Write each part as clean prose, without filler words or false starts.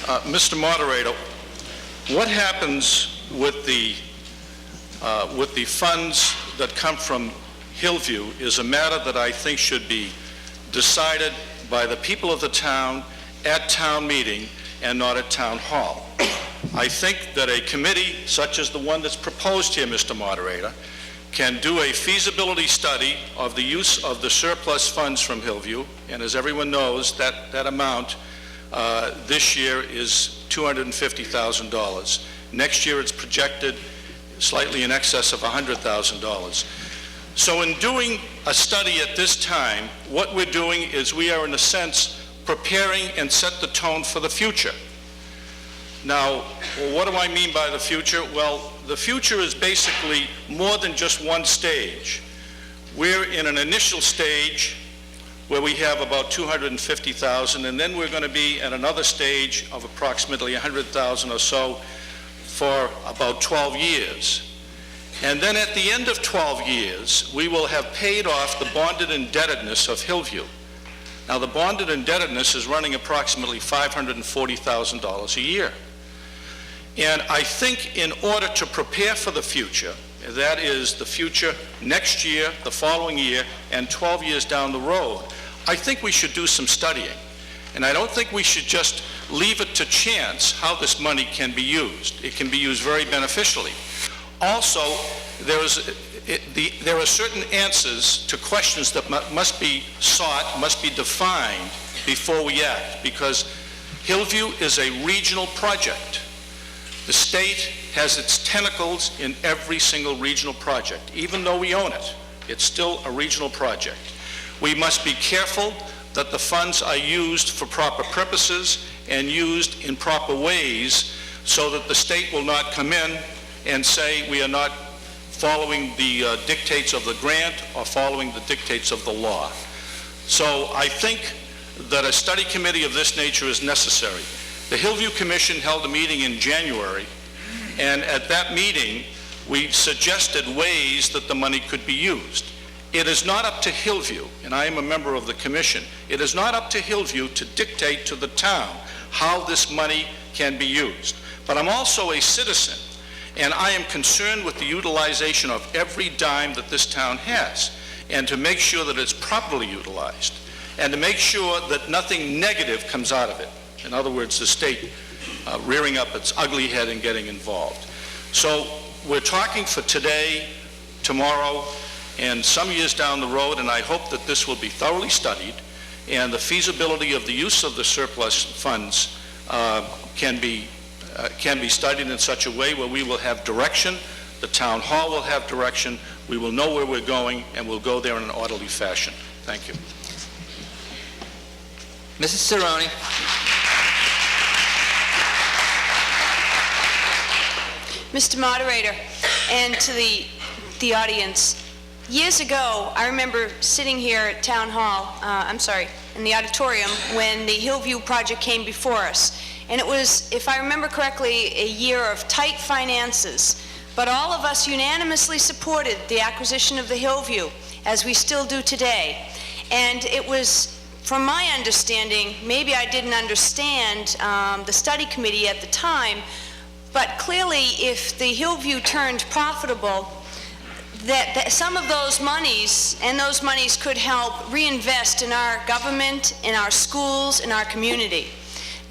Mr. Moderator, what happens with the funds that come from Hillview is a matter that I think should be decided by the people of the town at town meeting and not at town hall. I think that a committee such as the one that's proposed here, Mr. Moderator, can do a feasibility study of the use of the surplus funds from Hillview, and as everyone knows, that amount this year is $250,000. Next year it's projected slightly in excess of $100,000. So in doing a study at this time, what we're doing is we are in a sense preparing and set the tone for the future. Now, what do I mean by the future? Well, the future is basically more than just one stage. We're in an initial stage where we have about $250,000, and then we're going to be at another stage of approximately $100,000 or so for about 12 years. And then at the end of 12 years, we will have paid off the bonded indebtedness of Hillview. Now, the bonded indebtedness is running approximately $540,000 a year. And I think in order to prepare for the future, that is the future next year, the following year, and 12 years down the road, I think we should do some studying. And I don't think we should just leave it to chance how this money can be used. It can be used very beneficially. Also, there are certain answers to questions that must be sought, must be defined before we act, because Hillview is a regional project. The state has its tentacles in every single regional project. Even though we own it, it's still a regional project. We must be careful that the funds are used for proper purposes and used in proper ways so that the state will not come in and say we are not following the dictates of the grant or following the dictates of the law. So I think that a study committee of this nature is necessary. The Hillview Commission held a meeting in January, and at that meeting we suggested ways that the money could be used. It is not up to Hillview, and I am a member of the commission, it is not up to Hillview to dictate to the town how this money can be used. But I'm also a citizen, and I am concerned with the utilization of every dime that this town has, and to make sure that it's properly utilized, and to make sure that nothing negative comes out of it. In other words, the state rearing up its ugly head and getting involved. So we're talking for today, tomorrow, and some years down the road, and I hope that this will be thoroughly studied, and the feasibility of the use of the surplus funds can be studied in such a way where we will have direction, the town hall will have direction, we will know where we're going, and we'll go there in an orderly fashion. Thank you. Mrs. Cerrone. Mr. Moderator, and to the audience, years ago, I remember sitting here at Town Hall, in the auditorium, when the Hillview project came before us. And it was, if I remember correctly, a year of tight finances. But all of us unanimously supported the acquisition of the Hillview, as we still do today. And it was, from my understanding, maybe I didn't understand the study committee at the time, but clearly if the Hillview turned profitable, that some of those monies, and those monies could help reinvest in our government, in our schools, in our community.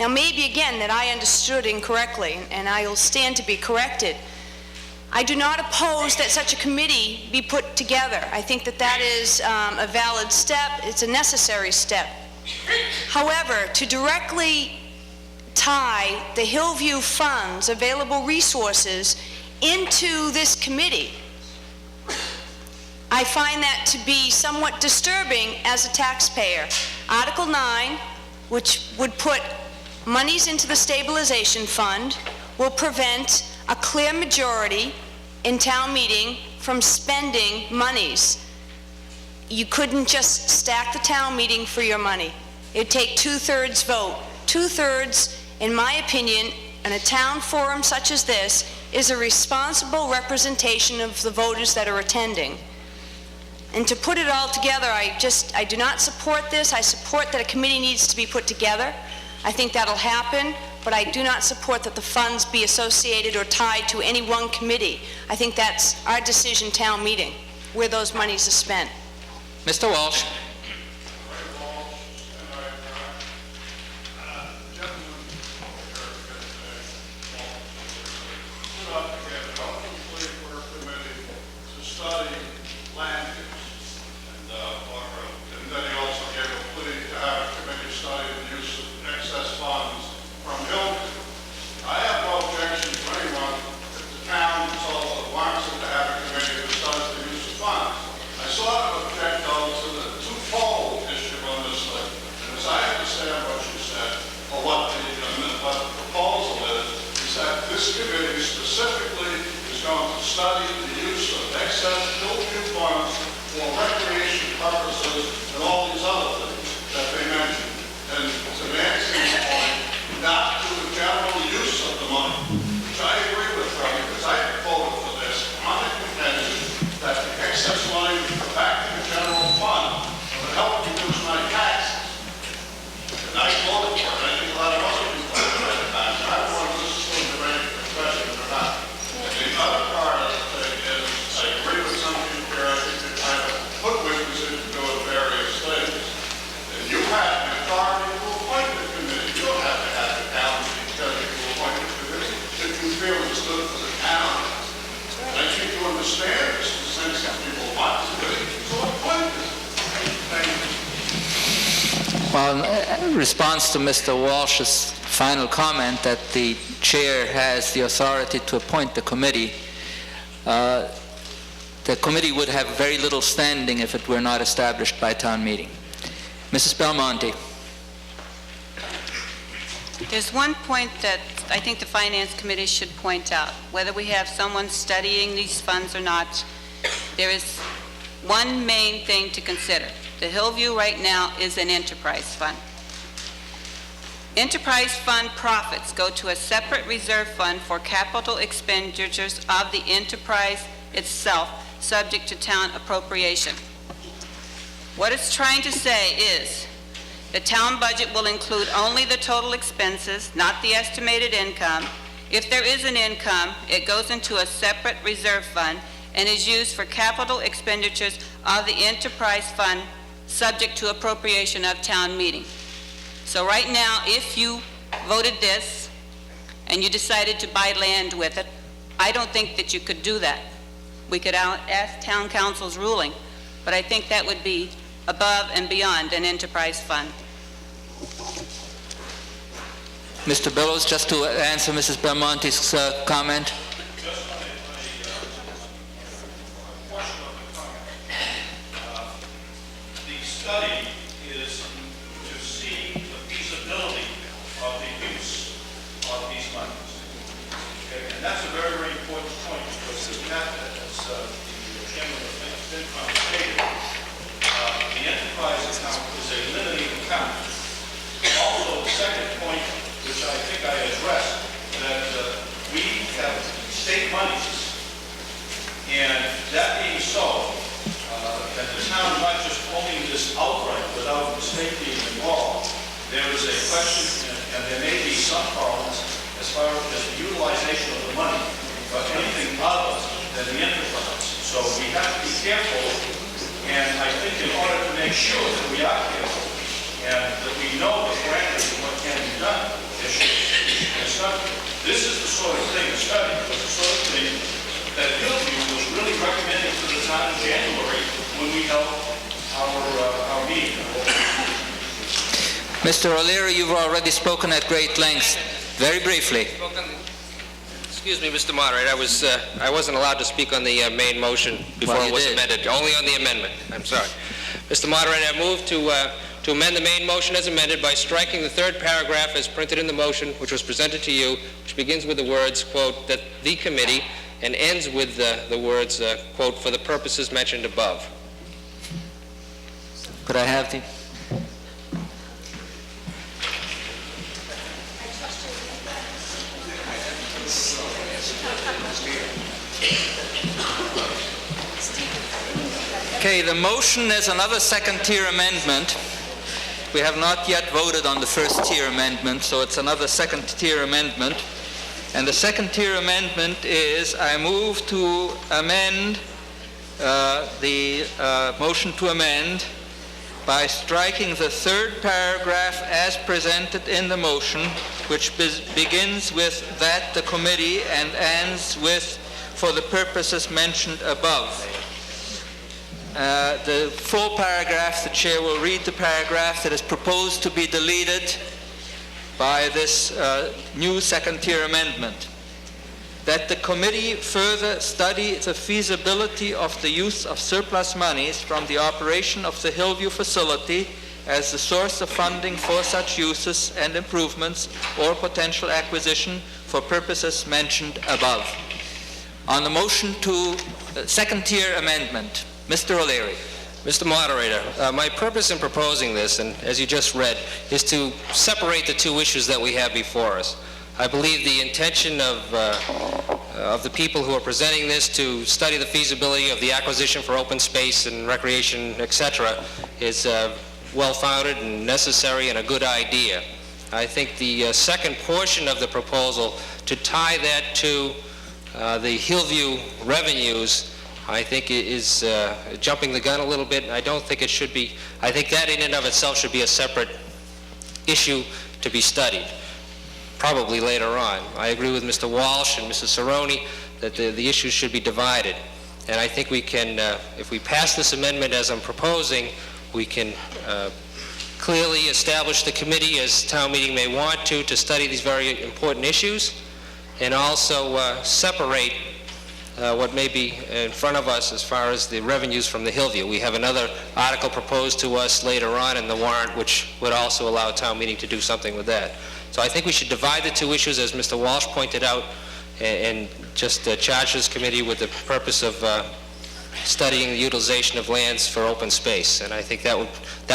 Now maybe again that I understood incorrectly, and I will stand to be corrected. I do not oppose that such a committee be put together. I think that that is a valid step, it's a necessary step. However, to directly tie the Hillview funds, available resources, into this committee, I find that to be somewhat disturbing as a taxpayer. Article 9, which would put monies into the stabilization fund, will prevent a clear majority in town meeting from spending monies. You couldn't just stack the town meeting for your money. It'd take 2/3 vote. 2/3, in my opinion, in a town forum such as this, is a responsible representation of the voters that are attending. And to put it all together, I do not support this. I support that a committee needs to be put together. I think that'll happen, but I do not support that the funds be associated or tied to any one committee. I think that's our decision, town meeting, where those monies are spent. Mr. Walsh. Well, in response to Mr. Walsh's final comment that the chair has the authority to appoint the committee would have very little standing if it were not established by town meeting. Mrs. Belmonte. There's one point that I think the Finance Committee should point out. Whether we have someone studying these funds or not, there is one main thing to consider. The Hillview right now is an enterprise fund. Enterprise fund profits go to a separate reserve fund for capital expenditures of the enterprise itself, subject to town appropriation. What it's trying to say is the town budget will include only the total expenses, not the estimated income. If there is an income, it goes into a separate reserve fund and is used for capital expenditures of the enterprise fund, subject to appropriation of town meeting. So right now, if you voted this and you decided to buy land with it, I don't think that you could do that. We could ask town council's ruling, but I think that would be above and beyond an enterprise fund. Mr. Billow, just to answer Mrs. Belmonte's comment. Study is to see the feasibility of the use of these monies. Okay? And that's a very, very important point because as the chairman of the FinCom stated, the enterprise account is a limited account. Also, the second point, which I think I addressed, that we have state monies, and that being so, that the town not just owning this outright without the state being involved, there is a question, and there may be some problems as far as the utilization of the money, but anything other than the enterprise. So we have to be careful, and I think in order to make sure that we are careful, and that we know the parameters of what can be done, this is the sort of thing, the study was the sort of thing that Hillview was really recommending to the town in January when we held our meeting. Mr. OLeary, you've already spoken at great length. Very briefly. Excuse me, Mr. Moderator. I wasn't allowed to speak on the main motion before it was amended. Only on the amendment. I'm sorry. Mr. Moderator, I move to amend the main motion as amended by striking the third paragraph as printed in the motion, which was presented to you, which begins with the words, quote, that the committee, and ends with the words, quote, for the purposes mentioned above. Could I have the... Okay, the motion is another second-tier amendment we have not yet voted on the first-tier amendment, so it's another second-tier amendment. And the second-tier amendment is, I move to amend the motion to amend by striking the third paragraph as presented in the motion, which begins with "that the committee" and ends with "for the purposes mentioned above." The full paragraph, the chair will read the paragraph that is proposed to be deleted by this new second-tier amendment. That the committee further study the feasibility of the use of surplus monies from the operation of the Hillview facility as the source of funding for such uses and improvements or potential acquisition for purposes mentioned above. On the motion to second-tier amendment, Mr. OLeary. Mr. Moderator, my purpose in proposing this, and as you just read, is to separate the two issues that we have before us. I believe the intention of the people who are presenting this to study the feasibility of the acquisition for open space and recreation, etc., is well-founded and necessary and a good idea. I think the second portion of the proposal, to tie that to the Hillview revenues, I think is jumping the gun a little bit. I don't think it should be. I think that in and of itself should be a separate issue to be studied, probably later on. I agree with Mr. Walsh and Mrs. Cerrone that the issues should be divided. And I think we can, if we pass this amendment as I'm proposing, we can clearly establish the committee, as town meeting may want to study these very important issues, and also separate what may be in front of us as far as the revenues from the Hillview. We have another article proposed to us later on in the warrant, which would also allow town meeting to do something with that. So I think we should divide the two issues, as Mr. Walsh pointed out, and just charge this committee with the purpose of studying the utilization of lands for open space. And I think that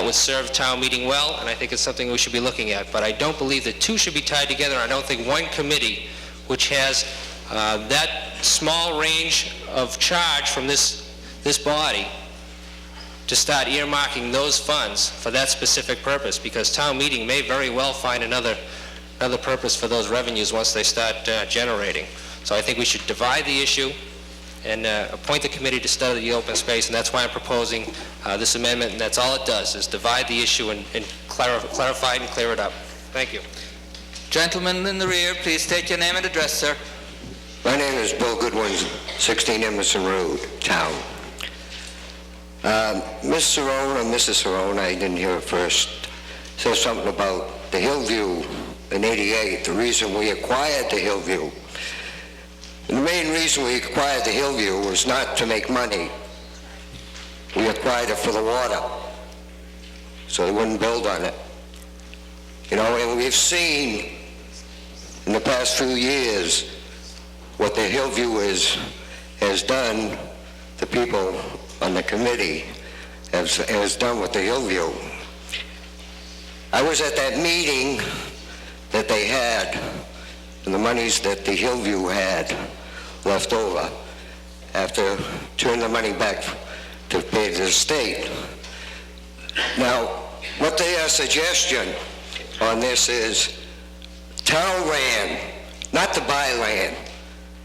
would serve town meeting well, and I think it's something we should be looking at. But I don't believe the two should be tied together. I don't think one committee, which has that small range of charge from this body, to start earmarking those funds for that specific purpose, because town meeting may very well find another purpose for those revenues once they start generating. So I think we should divide the issue and appoint the committee to study the open space, and that's why I'm proposing this amendment, and that's all it does, is divide the issue and clarify it and clear it up. Thank you. Gentleman in the rear, please state your name and address, sir. My name is Bill Goodwin, 16 Emerson Road, town. Ms. Cerrone and Mrs. Cerrone, I didn't hear it first, said something about the Hillview in '88, the reason we acquired the Hillview. And the main reason we acquired the Hillview was not to make money. We acquired it for the water, so they wouldn't build on it. You know, and we've seen in the past few years what the Hillview has done, the people on the committee has done with the Hillview. I was at that meeting that they had, and the monies that the Hillview had left over after turning the money back to pay to the state. Now, what their suggestion on this is town land, not to buy land,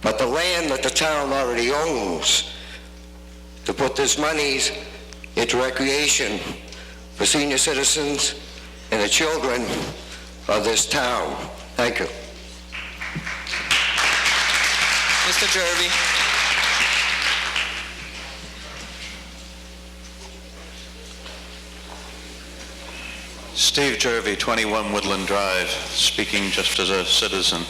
but the land that the town already owns, to put this monies into recreation for senior citizens and the children of this town. Thank you. Mr. Jervy. Steve Jervy, 21 Woodland Drive, speaking just as a citizen.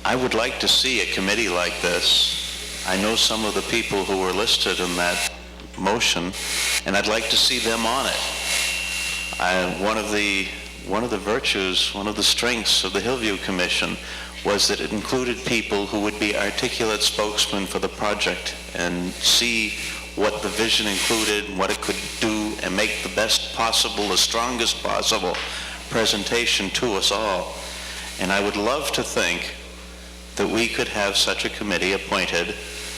I would like to see a committee like this. I know some of the people who were listed in that motion, and I'd like to see them on it. One of the virtues, one of the strengths of the Hillview Commission was that it included people who would be articulate spokesmen for the project and see what the vision included, what it could do, and make the best possible, the strongest possible presentation to us all. And I would love to think that we could have such a committee appointed